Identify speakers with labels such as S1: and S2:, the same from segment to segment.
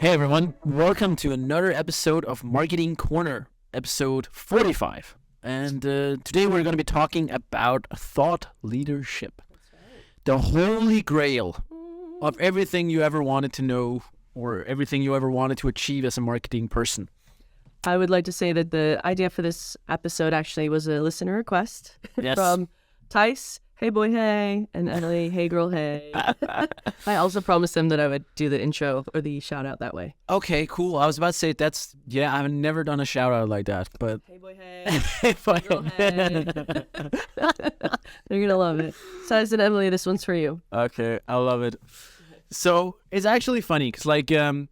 S1: Hey everyone, welcome to another episode of Marketing Corner, episode 45. And today we're going to be talking about thought leadership. The holy grail of everything you ever wanted to know or everything you ever wanted to achieve as a marketing person.
S2: I would like to say that the idea for this episode actually was a listener request from Tice, hey boy, hey, and Emily, hey girl, hey. I also promised them that I would do the intro or the shout out that way.
S1: Okay, cool. I was about to say I've never done a shout out like that, but.
S2: Hey boy, hey. Hey girl, hey. They're going to love it. Tice and Emily, this one's for you.
S1: Okay, I love it. So it's actually funny because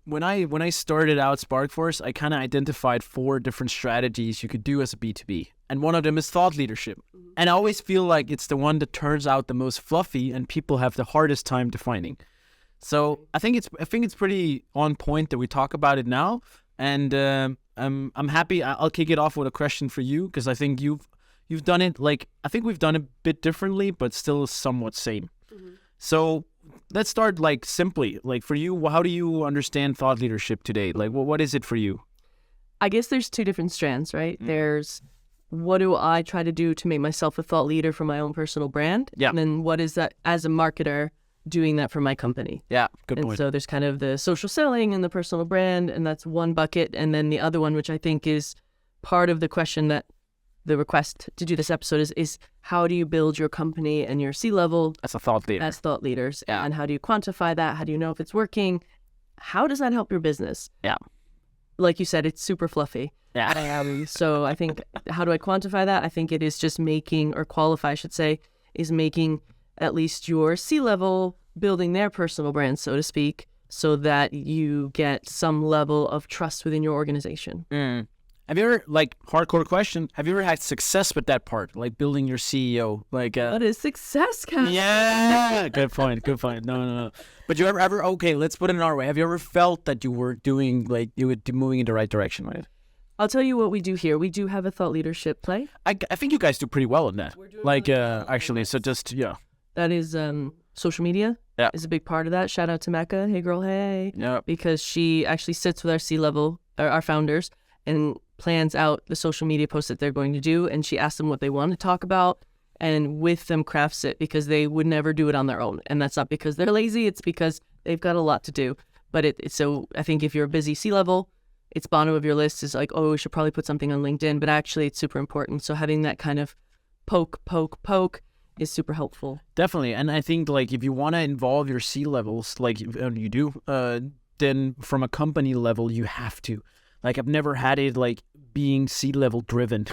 S1: when I started out SparkForce, I kind of identified 4 different strategies you could do as a B2B. And one of them is thought leadership. Mm-hmm. And I always feel like it's the one that turns out the most fluffy and people have the hardest time defining. So I think it's pretty on point that we talk about it now. And I'm happy. I'll kick it off with a question for you because I think you've done it I think we've done it a bit differently, but still somewhat same. Mm-hmm. So let's start simply. For you, how do you understand thought leadership today? What is it for you?
S2: I guess there's 2 different strands, right? Mm. There's what do I try to do to make myself a thought leader for my own personal brand?
S1: Yeah.
S2: And then what is that as a marketer doing that for my company?
S1: Yeah, good point.
S2: And so there's kind of the social selling and the personal brand, and that's one bucket. And then the other one, which I think is part of the question that the request to do this episode is how do you build your company and your C-level
S1: as a thought leader?
S2: As thought leaders.
S1: Yeah.
S2: And how do you quantify that? How do you know if it's working? How does that help your business?
S1: Yeah.
S2: Like you said, it's super fluffy.
S1: Yeah.
S2: So I think, how do I quantify that? I think it is just making, or qualify, I should say, is making at least your C-level building their personal brand, so to speak, so that you get some level of trust within your organization.
S1: Mm. Have you ever, hardcore question, have you ever had success with that part, building your CEO?
S2: What is success, Casper?
S1: Yeah, good point. No. But you ever, okay, let's put it in our way. Have you ever felt that you were doing, you were moving in the right direction, right?
S2: I'll tell you what we do here. We do have a thought leadership play.
S1: I think you guys do pretty well in that. Actually, so just, yeah.
S2: That is social media.
S1: Yeah.
S2: Is a big part of that. Shout out to Mecca. Hey, girl, hey.
S1: Yeah.
S2: Because she actually sits with our C-level, our founders, and plans out the social media posts that they're going to do. And she asks them what they want to talk about and with them crafts it because they would never do it on their own. And that's not because they're lazy. It's because they've got a lot to do. But so I think if you're a busy C-level, it's bottom of your list is we should probably put something on LinkedIn. But actually, it's super important. So having that kind of poke is super helpful.
S1: Definitely. And I think if you want to involve your C-levels, you do, then from a company level, you have to. I've never had it being C-level driven.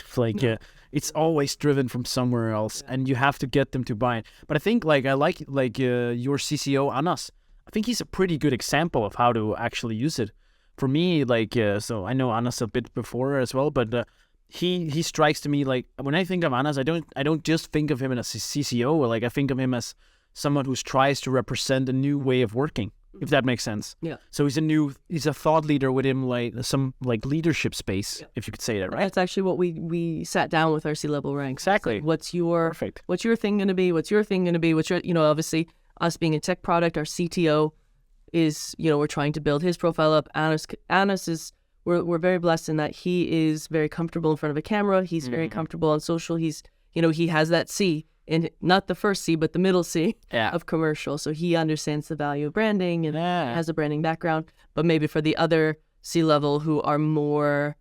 S1: It's always driven from somewhere else, and you have to get them to buy it. But I think I like your CCO Anas. I think he's a pretty good example of how to actually use it. For me, so I know Anas a bit before as well, but he strikes to me when I think of Anas, I don't just think of him as a CCO. I think of him as someone who tries to represent a new way of working. If that makes sense.
S2: Yeah.
S1: So he's a thought leader with him, some leadership space, if you could say that, right?
S2: That's actually what we sat down with our C-level ranks.
S1: Exactly.
S2: What's your thing going to be? What's your thing going to be? Obviously us being a tech product, our CTO is, we're trying to build his profile up. Anas is, we're very blessed in that he is very comfortable in front of a camera. He's very comfortable on social. He's, he has that C. And not the first C, but the middle C of commercial. So he understands the value of branding and has a branding background. But maybe for the other C-level who are more,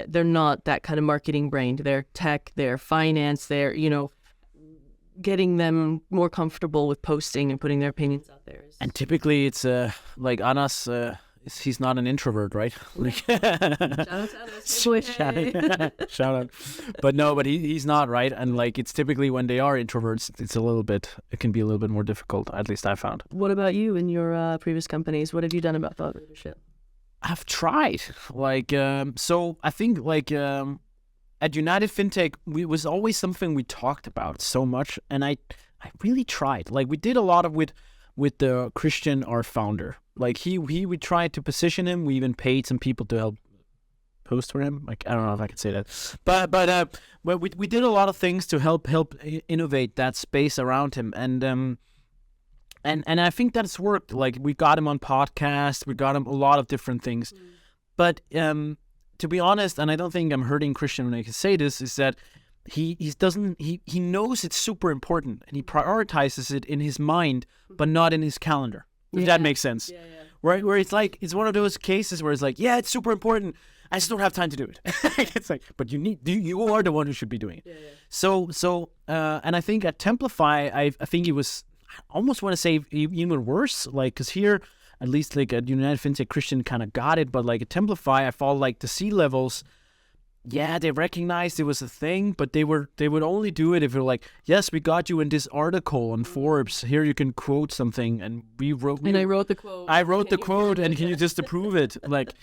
S2: they're not that kind of marketing brained. They're tech, they're finance, they're, getting them more comfortable with posting and putting their opinions out there.
S1: And typically it's Anas, he's not an introvert, right? Shout out. But he's not, right? And it's typically when they are introverts, it can be a little bit more difficult, at least I found.
S2: What about you in your previous companies? What have you done about thought leadership?
S1: I've tried. So I think at United FinTech, it was always something we talked about so much, and I really tried. We did a lot of with the Christian, our founder. We tried to position him. We even paid some people to help post for him. I don't know if I could say that, but we did a lot of things to help innovate that space around him. And And I think that's worked. Like, we got him on podcasts, we got him a lot of different things. But to be honest, and I don't think I'm hurting Christian when I can say this, is that he knows it's super important, and he prioritizes it in his mind, but not in his calendar. If that makes sense.
S2: Yeah.
S1: Right? Where it's like, it's one of those cases where it's like, yeah, it's super important, I just don't have time to do it. It's like, but you are the one who should be doing it.
S2: Yeah.
S1: So and I think at Templify, I think it was, I almost want to say even worse, like, because here, at least like at United FinTech, Christian kind of got it, but like at Templify, I felt like the C-levels, yeah, they recognized it was a thing, but they would only do it if they're like, yes, we got you in this article on Forbes. Here you can quote something, and I wrote the quote. I wrote the quote, and can you just approve it? Like,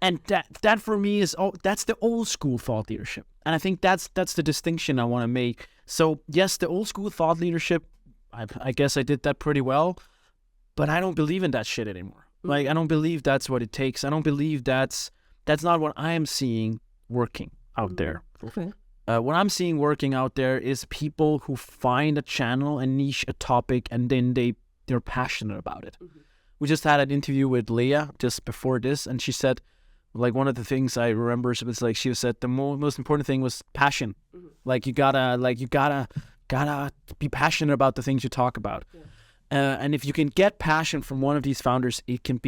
S1: and that for me is that's the old school thought leadership, and I think that's the distinction I want to make. So yes, the old school thought leadership, I guess I did that pretty well, but I don't believe in that shit anymore. Like, I don't believe that's what it takes. I don't believe that's not what I am seeing working out there.
S2: Okay.
S1: What I'm seeing working out there is people who find a channel, a niche, a topic, and then they're passionate about it. We just had an interview with Leah just before this, and she said, like, one of the things I remember was like, she said the most important thing was passion. Like, you gotta be passionate about the things you talk about. And if you can get passion from one of these founders, it can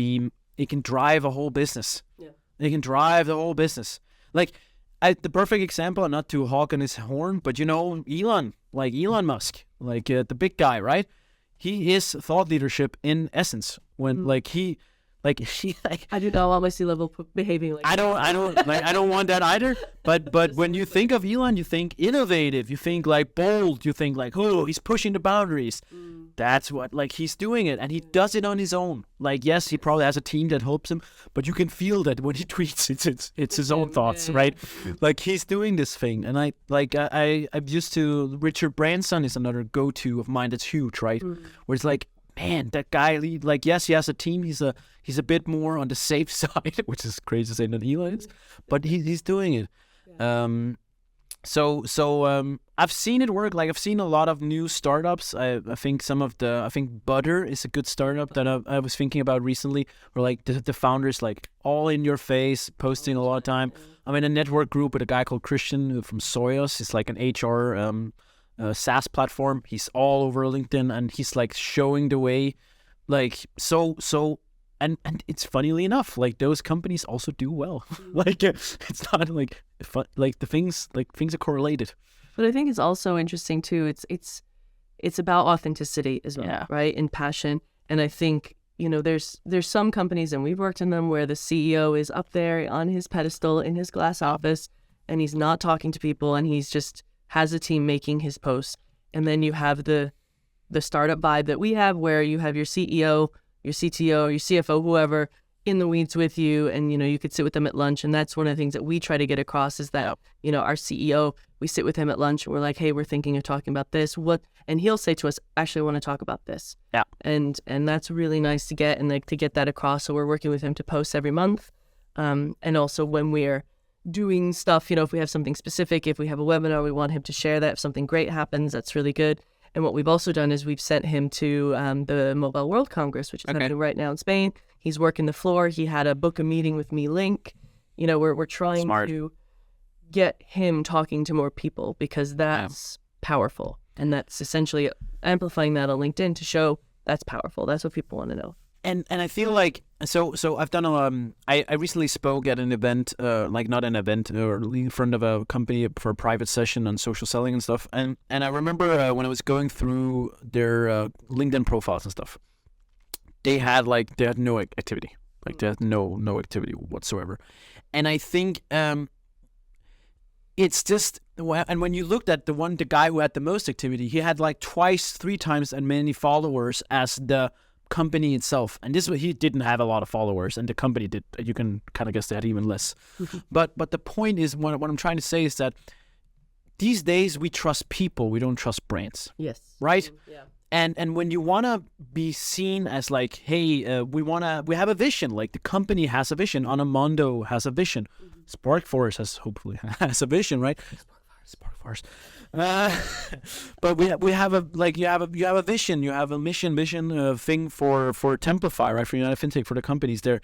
S1: drive a whole business. It can drive the whole business. Like, the perfect example, not to hawk on his horn, but Elon, like Elon Musk, like the big guy, right? He is thought leadership in essence. When I
S2: do not want my C-level behaving like
S1: I don't want that either. But when you think of Elon, you think innovative, you think like bold, you think like, oh, he's pushing the boundaries. That's what, like, he's doing it, and he does it on his own. Like, yes, he probably has a team that helps him, but you can feel that when he tweets, it's his own thoughts, right? Like, he's doing this thing, and I'm used to Richard Branson is another go-to of mine that's huge, right? Where it's like, man, that guy, like, yes, he has a team. He's a bit more on the safe side, which is crazy to say than Elon is, but he's doing it. So I've seen it work. Like, I've seen a lot of new startups. I think I think Butter is a good startup that I was thinking about recently, where like the founders, like, all in your face, posting a lot of time. I'm in a network group with a guy called Christian from Soyos. It's like an HR SaaS platform. He's all over LinkedIn, and he's like showing the way. Like, and it's funnily enough, like, those companies also do well. Like, it's not like like things are correlated.
S2: But I think it's also interesting too. It's about authenticity as well, right? And passion. And I think, there's some companies, and we've worked in them, where the CEO is up there on his pedestal in his glass office, and he's not talking to people, and he's just has a team making his posts. And then you have the startup vibe that we have, where you have your CEO, your CTO, your CFO, whoever, in the weeds with you, and you could sit with them at lunch. And that's one of the things that we try to get across, is that our CEO, we sit with him at lunch and we're like, hey, we're thinking of talking about this, and he'll say to us, actually, I want to talk about this. And that's really nice to get, and like to get that across. So we're working with him to post every month, and also when we're doing stuff, if we have something specific, if we have a webinar, we want him to share that. If something great happens, that's really good. And what we've also done is we've sent him to the Mobile World Congress, which is happening right now in Spain. He's working the floor. He had a book a meeting with me link. We're trying to get him talking to more people, because that's powerful. And that's essentially amplifying that on LinkedIn to show that's powerful. That's what people want to know.
S1: And I feel like, so I've done I recently spoke at an event, like not an event, or in front of a company for a private session on social selling and stuff. And I remember when I was going through their LinkedIn profiles and stuff, they had no activity. Like, they had no activity whatsoever. And I think it's just, and when you looked at the guy who had the most activity, he had like 3 times as many followers as the company itself. And he didn't have a lot of followers, and the company did. You can kind of guess they had even less. But the point is, what I'm trying to say is that these days we trust people, we don't trust brands.
S2: Yes.
S1: Right?
S2: Yeah.
S1: And when you want to be seen as like, hey, we have a vision, like the company has a vision, Anamondo has a vision, Sparkforce hopefully has a vision, right? SparkForce. But we have a like you have a vision, you have a mission thing for Templify, right? For United FinTech, for the companies there,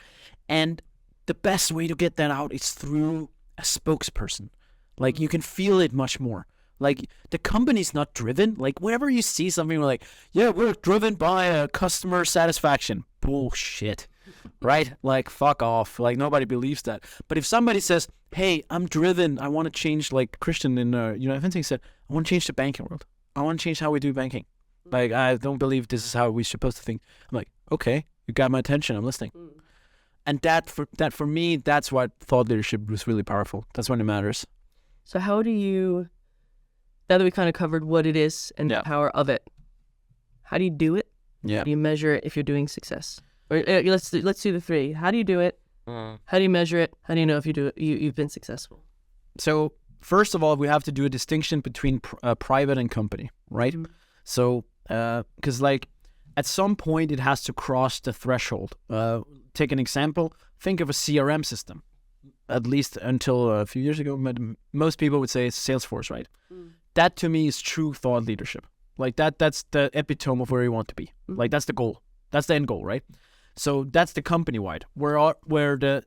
S1: and the best way to get that out is through a spokesperson. Like you can feel it much more. Like the company's not driven. Like whenever you see something like, yeah, we're driven by customer satisfaction. Bullshit, right? Like fuck off. Like nobody believes that. But if somebody says, hey, I'm driven, I want to change, like Christian in United FinTech said, I want to change the banking world. I want to change how we do banking. Like I don't believe this is how we're supposed to think. I'm like, okay, you got my attention. I'm listening. And that for me, that's what thought leadership was really powerful. That's when it matters.
S2: So how do you, now that we kind of covered what it is and the power of it, how do you do it?
S1: Yeah.
S2: How do you measure it if you're doing success? Or let's do the three. How do you do it? How do you measure it? How do you know if you've been successful?
S1: So first of all, we have to do a distinction between private and company, right? So because like at some point it has to cross the threshold. Take an example. Think of a CRM system. At least until a few years ago, most people would say it's Salesforce, right? That to me is true thought leadership. Like that's the epitome of where you want to be. Like that's the goal. That's the end goal, right? So that's the company-wide. Where the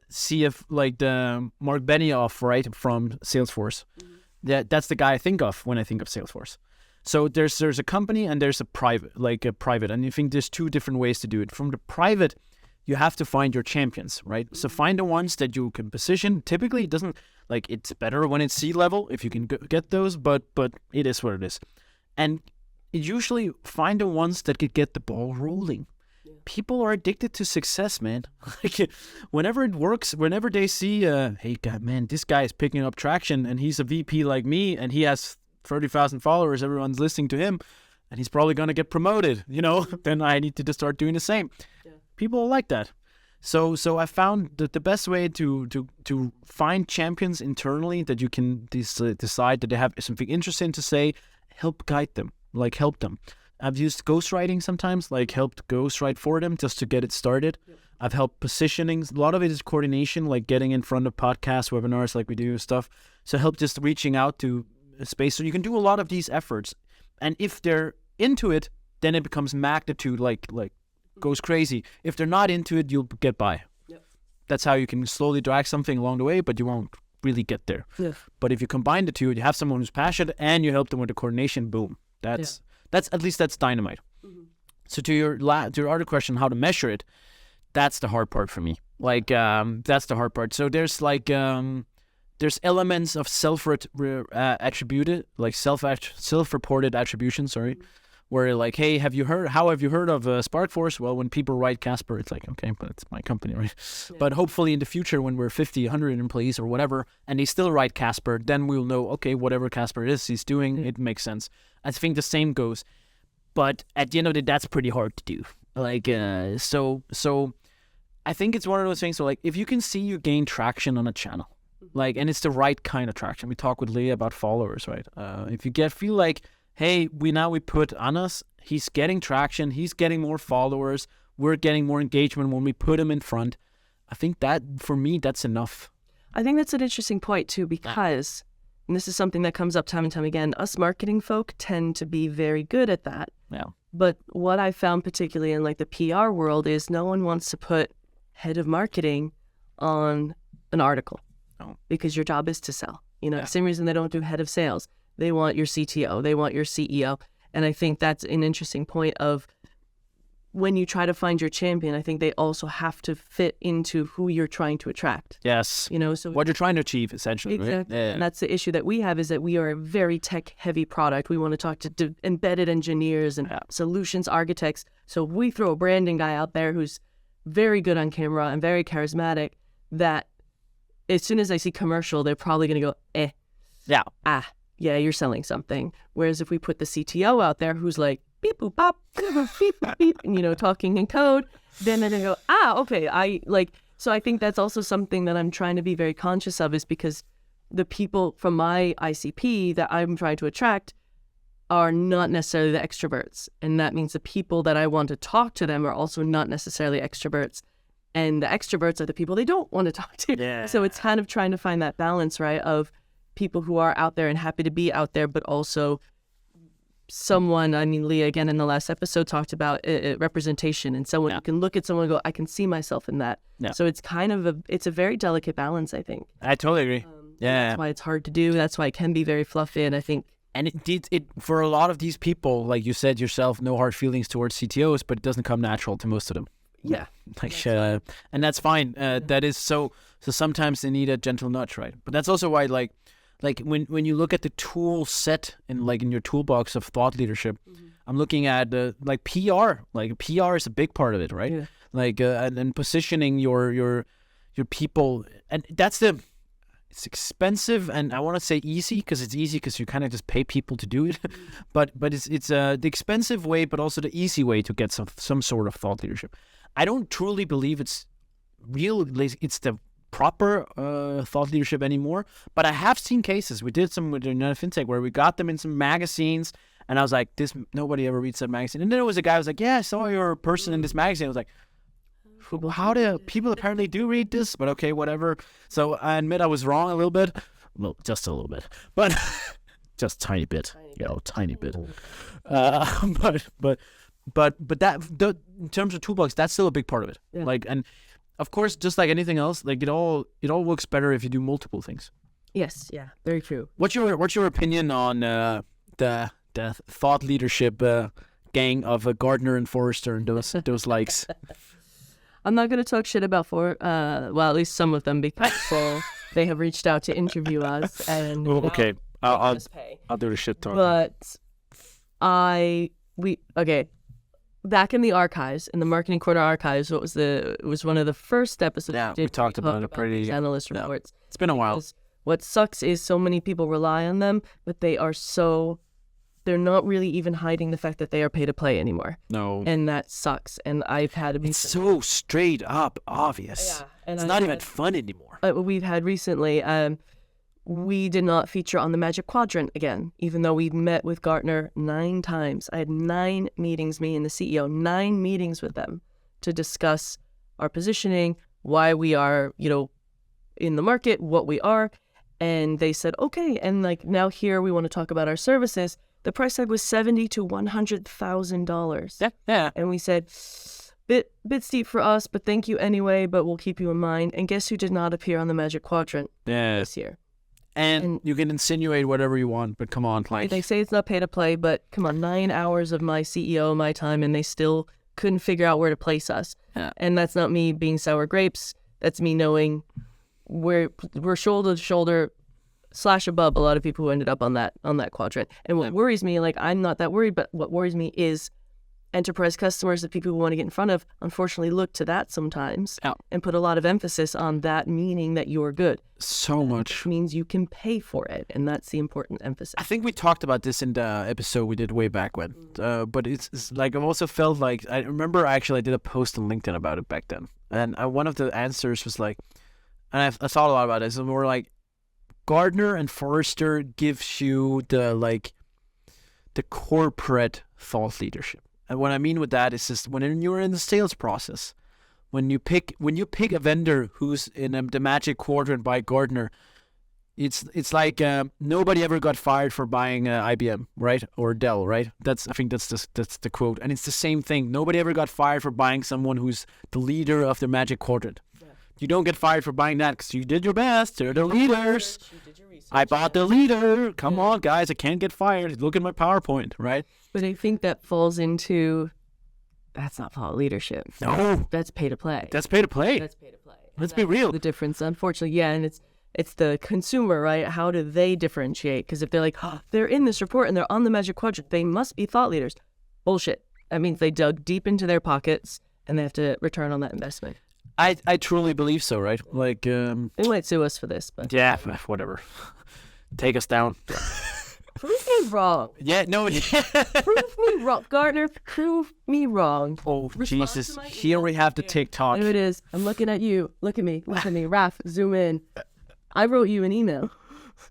S1: like the Mark Benioff, right, from Salesforce. That's the guy I think of when I think of Salesforce. So there's a company and there's a private, and you think there's two different ways to do it. From the private, you have to find your champions, right? So find the ones that you can position. Typically, it doesn't, like, it's better when it's C-level if you can get those, but it is what it is. And usually find the ones that could get the ball rolling. People are addicted to success, man. Like, whenever it works, whenever they see, hey, God, man, this guy is picking up traction and he's a VP like me and he has 30,000 followers, everyone's listening to him and he's probably going to get promoted, then I need to just start doing the same. People like that. So I found that the best way to find champions internally that you can decide that they have something interesting to say, help guide them, like help them. I've used ghostwriting sometimes, like helped ghostwrite for them just to get it started. I've helped positioning. A lot of it is coordination, like getting in front of podcasts, webinars, like we do stuff. So help just reaching out to a space. So you can do a lot of these efforts. And if they're into it, then it becomes magnitude, like goes crazy. If they're not into it, you'll get by. That's how you can slowly drag something along the way, but you won't really get there. But if you combine the two, you have someone who's passionate and you help them with the coordination, boom. That's at least that's dynamite. So to your other question, how to measure it, that's the hard part for me. Like that's the hard part. So there's there's elements of self-attributed, like self-reported attribution, where like, hey, how have you heard of SparkForce? Well, when people write Casper, it's like, okay, but it's my company, right? But hopefully in the future, when we're 50, 100 employees or whatever, and they still write Casper, then we'll know, okay, whatever Casper he's doing, it makes sense. I think the same goes. But at the end of the day, that's pretty hard to do. Like, so I think it's one of those things. So like, if you can see you gain traction on a channel, like, and it's the right kind of traction. We talked with Leah about followers, right? If you feel like, hey, we put Anas, he's getting traction, he's getting more followers, we're getting more engagement when we put him in front. I think that, for me, that's enough.
S2: I think that's an interesting point, too, because, and this is something that comes up time and time again, us marketing folk tend to be very good at that.
S1: Yeah.
S2: But what I found particularly in like the PR world is no one wants to put head of marketing on an article because your job is to sell. The same reason they don't do head of sales. They want your CTO. They want your CEO. And I think that's an interesting point of when you try to find your champion, I think they also have to fit into who you're trying to attract.
S1: Yes.
S2: So
S1: what you're trying to achieve, essentially.
S2: Exactly.
S1: Right? Yeah.
S2: And that's the issue that we have is that we are a very tech-heavy product. We want to talk to embedded engineers and solutions architects. So if we throw a branding guy out there who's very good on camera and very charismatic, that as soon as I see commercial, they're probably going to go,
S1: Yeah.
S2: Yeah, you're selling something. Whereas if we put the CTO out there who's like, beep, boop, bop, beep, beep, talking in code, then they go, okay, so I think that's also something that I'm trying to be very conscious of is because the people from my ICP that I'm trying to attract are not necessarily the extroverts. And that means the people that I want to talk to them are also not necessarily extroverts. And the extroverts are the people they don't want to talk to.
S1: Yeah.
S2: So it's kind of trying to find that balance, right, of people who are out there and happy to be out there, but also someone, I mean, Leah, again, in the last episode, talked about representation, and someone you can look at someone and go, I can see myself in that.
S1: Yeah.
S2: So it's kind of it's a very delicate balance, I think.
S1: I totally agree.
S2: That's why it's hard to do. That's why it can be very fluffy, and I think.
S1: And it for a lot of these people, like you said yourself, no hard feelings towards CTOs, but it doesn't come natural to most of them.
S2: Yeah.
S1: And that's fine. That is so sometimes they need a gentle nudge, right? But that's also why like when you look at the tool set in your toolbox of thought leadership, I'm looking at like PR. Like PR is a big part of it, right?
S2: Yeah.
S1: Like and positioning your people, and it's expensive, and I want to say easy because it's easy because you kind of just pay people to do it, but it's the expensive way, but also the easy way to get some sort of thought leadership. I don't truly believe it's the proper thought leadership anymore, but I have seen cases. We did some with United FinTech where we got them in some magazines, and I was like, nobody ever reads that magazine. And then there was a guy who was like, yeah, I saw your person in this magazine. I was like, how do people apparently do read this? But okay, whatever. So I admit I was wrong a little bit. Well, just a little bit, but just tiny bit. Tiny bit. But that in terms of toolbox, that's still a big part of it. Yeah. Like, and of course, just like anything else, like it all works better if you do multiple things.
S2: Yes. Yeah. Very true.
S1: What's your opinion on the thought leadership gang of Gardner and Forrester and those likes?
S2: I'm not going to talk shit about well, at least some of them, because they have reached out to interview us. And
S1: okay, I'll do the shit talk.
S2: But back in the archives, in the Marketing Corner archives, it was one of the first episodes.
S1: Yeah, we talked about it pretty.
S2: Analyst reports.
S1: It's been a while.
S2: What sucks is so many people rely on them, but they're not really even hiding the fact that they are pay to play anymore.
S1: No.
S2: And that sucks. And I've had to be...
S1: It's so straight up obvious. Yeah. And it's not even fun anymore.
S2: We've had recently, we did not feature on the Magic Quadrant again, even though we met with Gartner 9 times. I had 9 meetings, me and the CEO, 9 meetings with them to discuss our positioning, why we are, in the market, what we are. And they said, okay. And like, now here we want to talk about our services. The price tag was $70,000 to $100,000.
S1: Yeah.
S2: And we said, bit steep for us, but thank you anyway, but we'll keep you in mind. And guess who did not appear on the Magic Quadrant this year?
S1: And you can insinuate whatever you want, but come on.
S2: They say it's not pay to play, but come on, 9 hours of my CEO, my time, and they still couldn't figure out where to place us. Yeah. And that's not me being sour grapes. That's me knowing we're shoulder to shoulder / above a lot of people who ended up on that quadrant. And what worries me, like, I'm not that worried, but what worries me is enterprise customers, the people who want to get in front of, unfortunately look to that sometimes and put a lot of emphasis on that, meaning that you're good.
S1: So much.
S2: Which means you can pay for it, and that's the important emphasis.
S1: I think we talked about this in the episode we did way back when, but it's like I've also felt like, I remember actually I did a post on LinkedIn about it back then, and one of the answers was like, and I thought a lot about this, and we're like, Gardner and Forrester gives you the corporate thought leadership. And what I mean with that is just when you're in the sales process, when you pick a vendor who's in the Magic Quadrant by Gardner, it's like nobody ever got fired for buying IBM, right? Or Dell, right? I think that's the quote. And it's the same thing. Nobody ever got fired for buying someone who's the leader of the Magic Quadrant. You don't get fired for buying that because you did your best. They're the leaders. I bought the leader. Come on, guys. I can't get fired. Look at my PowerPoint, right?
S2: But I think that falls into, that's not thought leadership.
S1: No.
S2: That's pay to play.
S1: Let's be real.
S2: The difference, unfortunately. Yeah, and it's the consumer, right? How do they differentiate? Because if they're like, they're in this report and they're on the Magic Quadrant, they must be thought leaders. Bullshit. That means they dug deep into their pockets and they have to return on that investment.
S1: I truly believe so, right? Like,
S2: they might sue us for this, but
S1: yeah, whatever. Take us down.
S2: Prove me wrong.
S1: Yeah, no.
S2: Prove me wrong, Gardner. Prove me wrong.
S1: Oh, Jesus! Here we have the TikTok.
S2: There it is. I'm looking at you. Look at me. Raph, zoom in. I wrote you an email,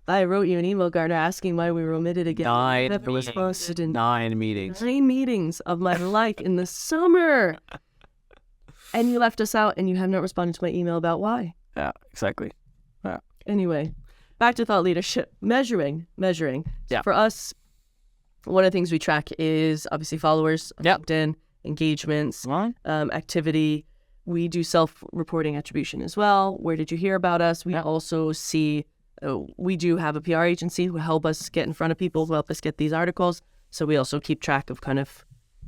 S2: Gardner, asking why we were omitted again.
S1: 9 meetings.
S2: 9 meetings of my life in the summer. And you left us out, and you have not responded to my email about why.
S1: Yeah, exactly. Yeah.
S2: Anyway. back to thought leadership. Measuring.
S1: Yeah.
S2: For us, one of the things we track is obviously followers on LinkedIn, engagements, activity. We do self-reporting attribution as well. Where did you hear about us? We also see, we do have a PR agency who help us get in front of people, who help us get these articles. So we also keep track of kind of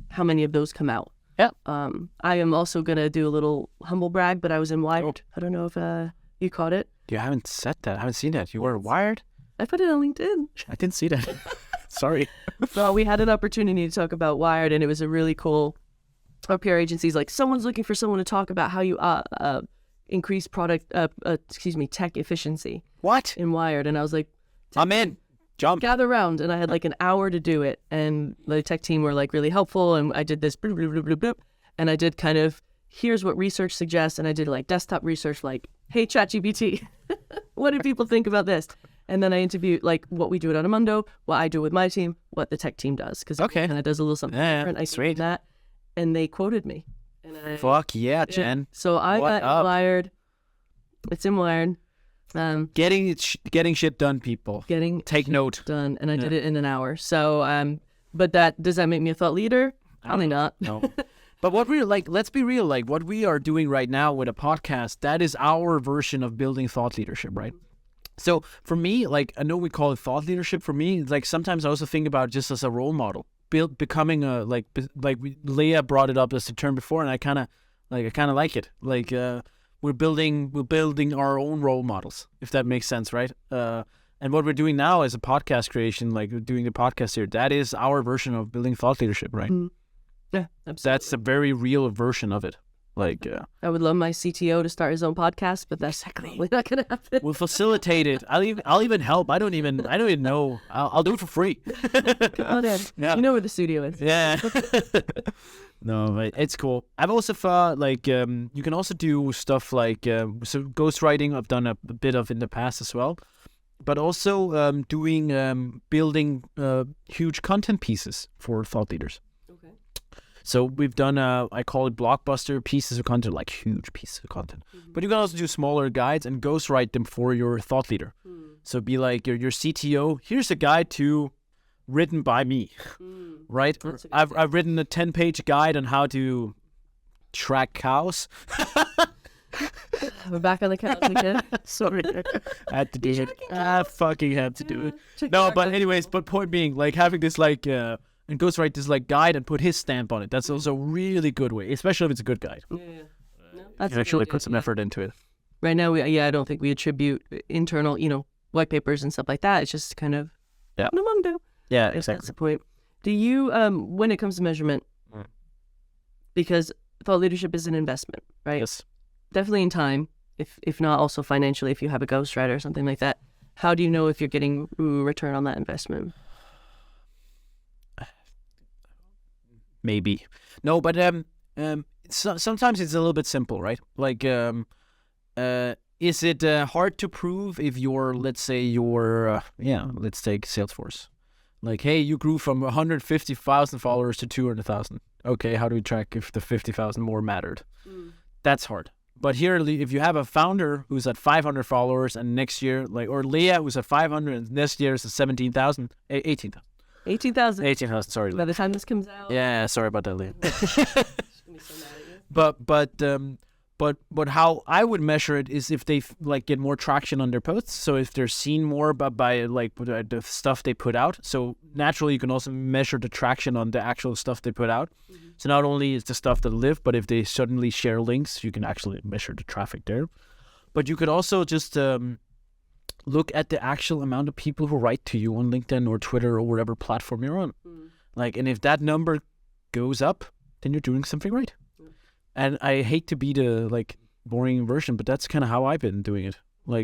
S2: how many of those come out.
S1: Yeah.
S2: I am also going to do a little humble brag, but I was in Wired. I don't know if you caught it.
S1: You haven't said that. I haven't seen that. You were Wired?
S2: I put it on LinkedIn.
S1: I didn't see that. Sorry.
S2: So we had an opportunity to talk about Wired, and it was a really cool. Our PR agency's like, someone's looking for someone to talk about how you increase tech efficiency.
S1: What?
S2: In Wired. And I was like,
S1: I'm in. Jump.
S2: Gather around. And I had like an hour to do it. And the tech team were like really helpful. And I did this, bloop, bloop, bloop, bloop, bloop. And I did kind of, here's what research suggests. And I did like desktop research, like, hey, ChatGPT, what do people think about this? And then I interviewed like what we do at Automundo, what I do with my team, what the tech team does. Because it kind of does a little something different. I
S1: sweet.
S2: That. And they quoted me. And
S1: Fuck yeah, Jen.
S2: So I got Wired. It's in Wired.
S1: Getting shit done, people. Take note.
S2: Done, and I did it in an hour. So, but does that make me a thought leader? Probably not.
S1: No. But what we're like, let's be real. Like what we are doing right now with a podcast, that is our version of building thought leadership, right? So for me, like I know we call it thought leadership. For me, like sometimes I also think about it just as a role model. Becoming a Leah brought it up as a term before, and I kind of like it. Like we're building our own role models, if that makes sense, right? And what we're doing now as a podcast creation, like we're doing the podcast here, that is our version of building thought leadership, right?
S2: Yeah, absolutely.
S1: That's a very real version of it. Like
S2: I would love my CTO to start his own podcast, but that's probably not gonna happen.
S1: We'll facilitate it. I'll even help. I don't even know. I'll do it for free.
S2: Come on in. Yeah. You know where the studio is.
S1: Yeah. No, but it's cool. I've also thought like you can also do stuff like so ghostwriting. I've done a bit of in the past as well, but also doing building huge content pieces for thought leaders. So we've done, I call it blockbuster pieces of content, like huge pieces of content. Mm-hmm. But you can also do smaller guides and ghostwrite them for your thought leader. So be like your CTO, here's a guide written by me, right? I've written a 10-page guide on how to track cows.
S2: We're back on the couch again.
S1: Sorry. I had to do it. I fucking had to do it. No, but anyways, point being, like having this like... and ghostwrite this like guide and put his stamp on it. That's also a really good way, especially if it's a good guide.
S2: Yeah. No,
S1: you can actually put some effort into it.
S2: Right now, I don't think we attribute internal, white papers and stuff like that. It's just kind of Automundo.
S1: Yeah, exactly.
S2: That's the point. Do you, when it comes to measurement, because thought leadership is an investment, right?
S1: Yes.
S2: Definitely in time, if not also financially, if you have a ghostwriter or something like that. How do you know if you're getting return on that investment?
S1: Maybe. No, but sometimes it's a little bit simple, right? Like, is it hard to prove if let's take Salesforce. Like, hey, you grew from 150,000 followers to 200,000. Okay, how do we track if the 50,000 more mattered? That's hard. But here, if you have a founder who's at 500 followers and next year, or Leah who's at 500 and next year is at 18,000.
S2: 18,000.
S1: 18,000, sorry.
S2: By the time this comes out.
S1: Yeah, sorry about that, Leah. But how I would measure it is if they get more traction on their posts. So if they're seen more by the stuff they put out. So naturally, you can also measure the traction on the actual stuff they put out. Mm-hmm. So not only is the stuff that live, but if they suddenly share links, you can actually measure the traffic there. But you could also just look at the actual amount of people who write to you on LinkedIn or Twitter or whatever platform you're on. And if that number goes up, then you're doing something right. And I hate to be the boring version, but that's kind of how I've been doing it.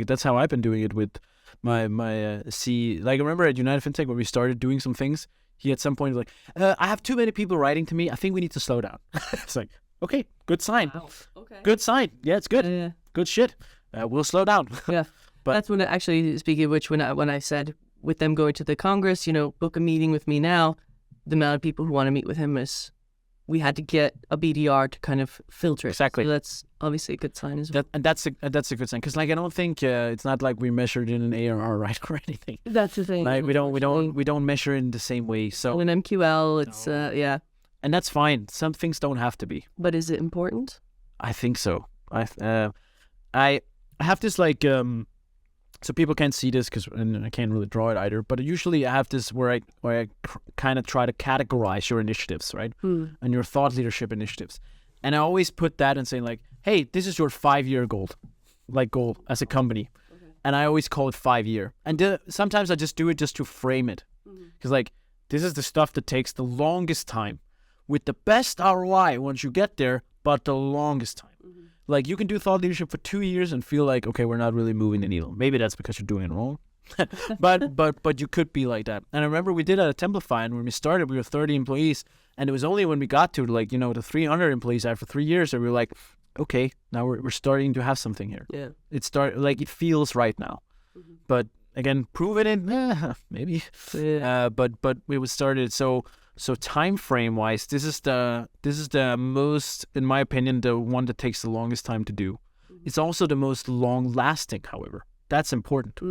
S1: That's how I've been doing it with my I remember at United FinTech when we started doing some things, he at some point was like, I have too many people writing to me. I think we need to slow down. It's like, okay, good sign. Wow. Okay. Good sign. Yeah, it's good. Yeah. Good shit. We'll slow down.
S2: Yeah. But that's when speaking of which, when I said with them going to the Congress, book a meeting with me now, the amount of people who want to meet with him is we had to get a BDR to kind of filter it.
S1: Exactly.
S2: So that's obviously a good sign as well.
S1: That's a good sign, because like I don't think it's not like we measured in an ARR, right, or anything.
S2: That's the thing.
S1: Like we don't measure it in the same way. So
S2: in MQL, it's yeah.
S1: And that's fine. Some things don't have to be.
S2: But is it important?
S1: I think so. I have this like so people can't see this and I can't really draw it either. But usually I have this where I kind of try to categorize your initiatives, right, and your thought leadership initiatives, and I always put that and say like, hey, this is your 5-year goal as a company, and I always call it 5-year. And sometimes I just do it just to frame it, because like this is the stuff that takes the longest time, with the best ROI once you get there, but the longest time. Like you can do thought leadership for 2 years and feel like, okay, we're not really moving the needle. Maybe that's because you're doing it wrong. but you could be like that. And I remember we did it at Templify, and when we started, we were 30 employees, and it was only when we got to like, the 300 employees after 3 years that we were like, okay, now we're starting to have something here.
S2: Yeah.
S1: It feels right now. But again, prove it in maybe.
S2: Yeah.
S1: But we was started so time frame wise, this is the most, in my opinion, the one that takes the longest time to do. It's also the most long lasting, however. That's important.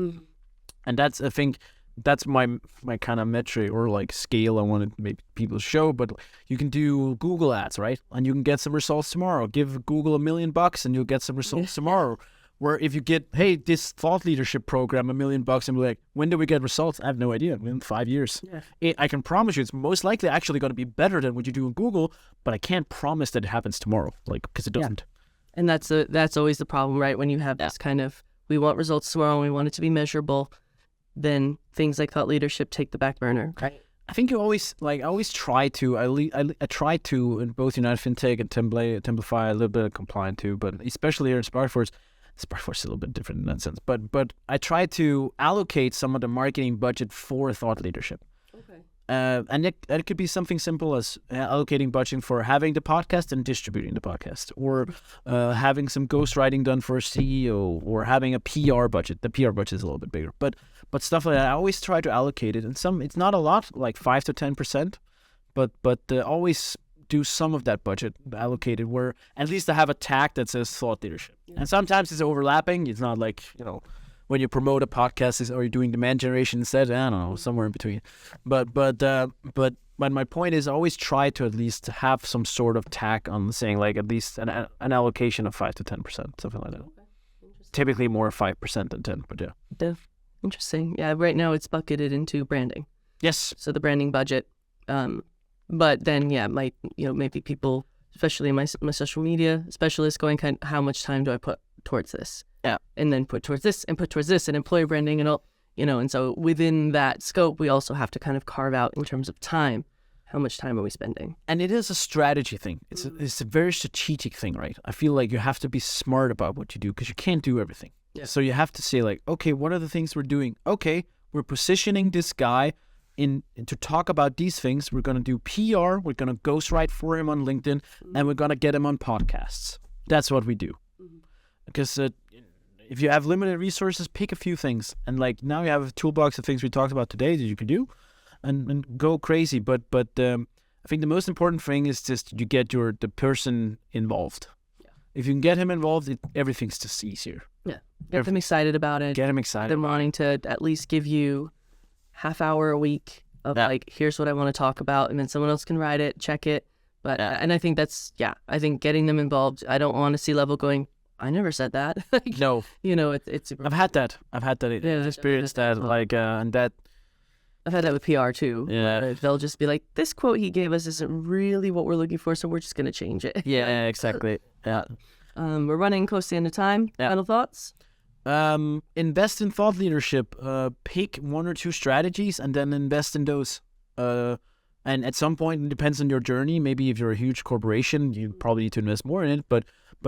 S1: And that's, I think, that's my kind of metric or like scale I wanted maybe people to show. But you can do Google ads, right? And you can get some results tomorrow. Give Google $1 million and you'll get some results tomorrow. Where if you get, hey, this thought leadership program, $1 million, and be like, when do we get results? I have no idea. In 5 years. Yeah. I can promise you it's most likely actually going to be better than what you do in Google, but I can't promise that it happens tomorrow, like, because it doesn't.
S2: Yeah. And that's always the problem, right? When you have this kind of, we want results tomorrow and we want it to be measurable, then things like thought leadership take the back burner, right?
S1: I think you always, I try to, I try to, in both United FinTech and Templify, a little bit of compliant too, but especially here in Sparkforce is a little bit different in that sense. But I try to allocate some of the marketing budget for thought leadership. Okay. And it could be something simple as allocating budget for having the podcast and distributing the podcast, or having some ghostwriting done for a CEO, or having a PR budget. The PR budget is a little bit bigger, but stuff like that. I always try to allocate it, and it's not a lot, like 5 to 10%, but always do some of that budget allocated where at least I have a tag that says thought leadership. Yeah. And sometimes it's overlapping. It's not like, when you promote a podcast or you're doing demand generation instead, I don't know, somewhere in between. But my point is, always try to at least have some sort of tag on saying like at least an allocation of 5 to 10%, something like that. Okay. Typically more 5% than 10, but yeah.
S2: Interesting. Yeah, right now it's bucketed into branding.
S1: Yes.
S2: So the branding budget. But then, maybe people, especially my social media specialists, going how much time do I put towards this?
S1: Yeah.
S2: And then put towards this and put towards this and employer branding and all, and so within that scope, we also have to kind of carve out in terms of time, how much time are we spending?
S1: And it is a strategy thing. It's a very strategic thing, right? I feel like you have to be smart about what you do because you can't do everything. Yeah. So you have to say like, okay, what are the things we're doing? Okay, we're positioning this guy to talk about these things. We're going to do PR, we're going to ghostwrite for him on LinkedIn, and we're going to get him on podcasts. That's what we do. Because if you have limited resources, pick a few things. And like now you have a toolbox of things we talked about today that you can do and go crazy. But I think the most important thing is just you get the person involved. Yeah. If you can get him involved, everything's just easier.
S2: Yeah. Get them excited about it.
S1: Get him excited.
S2: Them wanting to at least give you half hour a week of like, here's what I want to talk about, and then someone else can write it, check it. But and I think I think getting them involved. I don't want a C-level going, I never said that. Like, no, it's super.
S1: I've had that experience that like and that.
S2: I've had that with PR too.
S1: Yeah,
S2: they'll just be like, this quote he gave us isn't really what we're looking for, so we're just gonna change it.
S1: Yeah, exactly. Yeah.
S2: We're running close to the end of time. Yeah. Final thoughts?
S1: Invest in thought leadership. Pick 1 or 2 strategies and then invest in those. And at some point, it depends on your journey. Maybe if you're a huge corporation, you probably need to invest more in it. But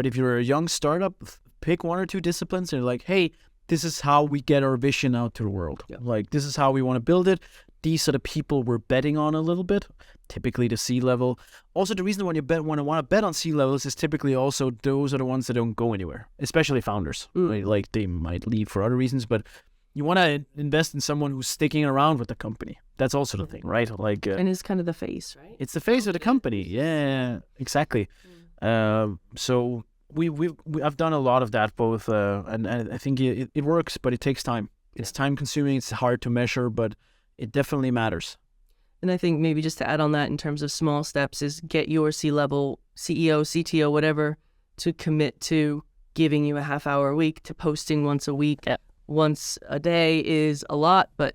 S1: if you're a young startup, pick 1 or 2 disciplines and like, hey, this is how we get our vision out to the world. Yeah. Like, this is how we want to build it. These are the people we're betting on a little bit, typically the C-level. Also, the reason when you want to bet on C-levels is typically also those are the ones that don't go anywhere, especially founders. Right? Like, they might leave for other reasons, but you want to invest in someone who's sticking around with the company. That's also the thing, right? Like,
S2: and is kind of the face, right?
S1: it's the face of the company. Yeah, exactly. So I've done a lot of that both, and I think it works, but it takes time. It's time consuming. It's hard to measure, but it definitely matters.
S2: And I think maybe just to add on that in terms of small steps is get your C-level CEO, CTO, whatever, to commit to giving you a half hour a week, to posting once a week. Once a day is a lot, but,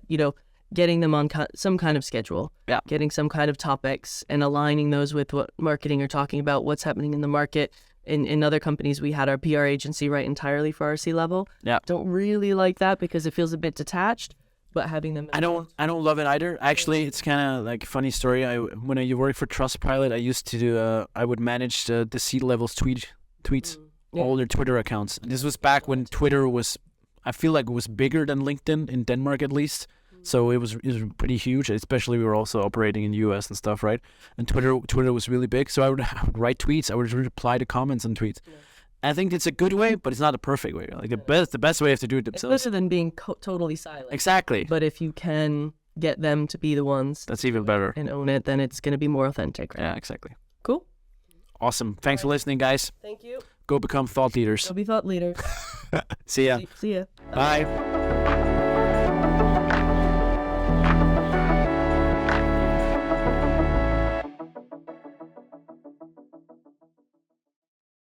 S2: getting them on some kind of schedule, getting some kind of topics and aligning those with what marketing are talking about, what's happening in the market. In other companies, we had our PR agency write entirely for our C-level. Don't really like that because it feels a bit detached, but having them...
S1: I don't love it either. Actually, it's kind of like a funny story. When I worked for Trustpilot, I used to do, I would manage the C-levels tweets, all their Twitter accounts. And this was back when Twitter was, I feel like it was bigger than LinkedIn, in Denmark at least. So it was pretty huge, especially we were also operating in the US and stuff, right? And Twitter was really big. So I would write tweets. I would reply to comments on tweets. I think it's a good way, but it's not a perfect way. Like the best way is to do it themselves.
S2: It's better than being totally silent.
S1: Exactly.
S2: But if you can get them to be the ones,
S1: that's even better,
S2: and own it, then it's going to be more authentic. Right?
S1: Yeah, exactly.
S2: Cool.
S1: Awesome. Thanks for listening, guys.
S2: Thank you.
S1: Go become thought leaders.
S2: Go be thought leaders.
S1: See ya.
S2: See ya.
S1: Bye.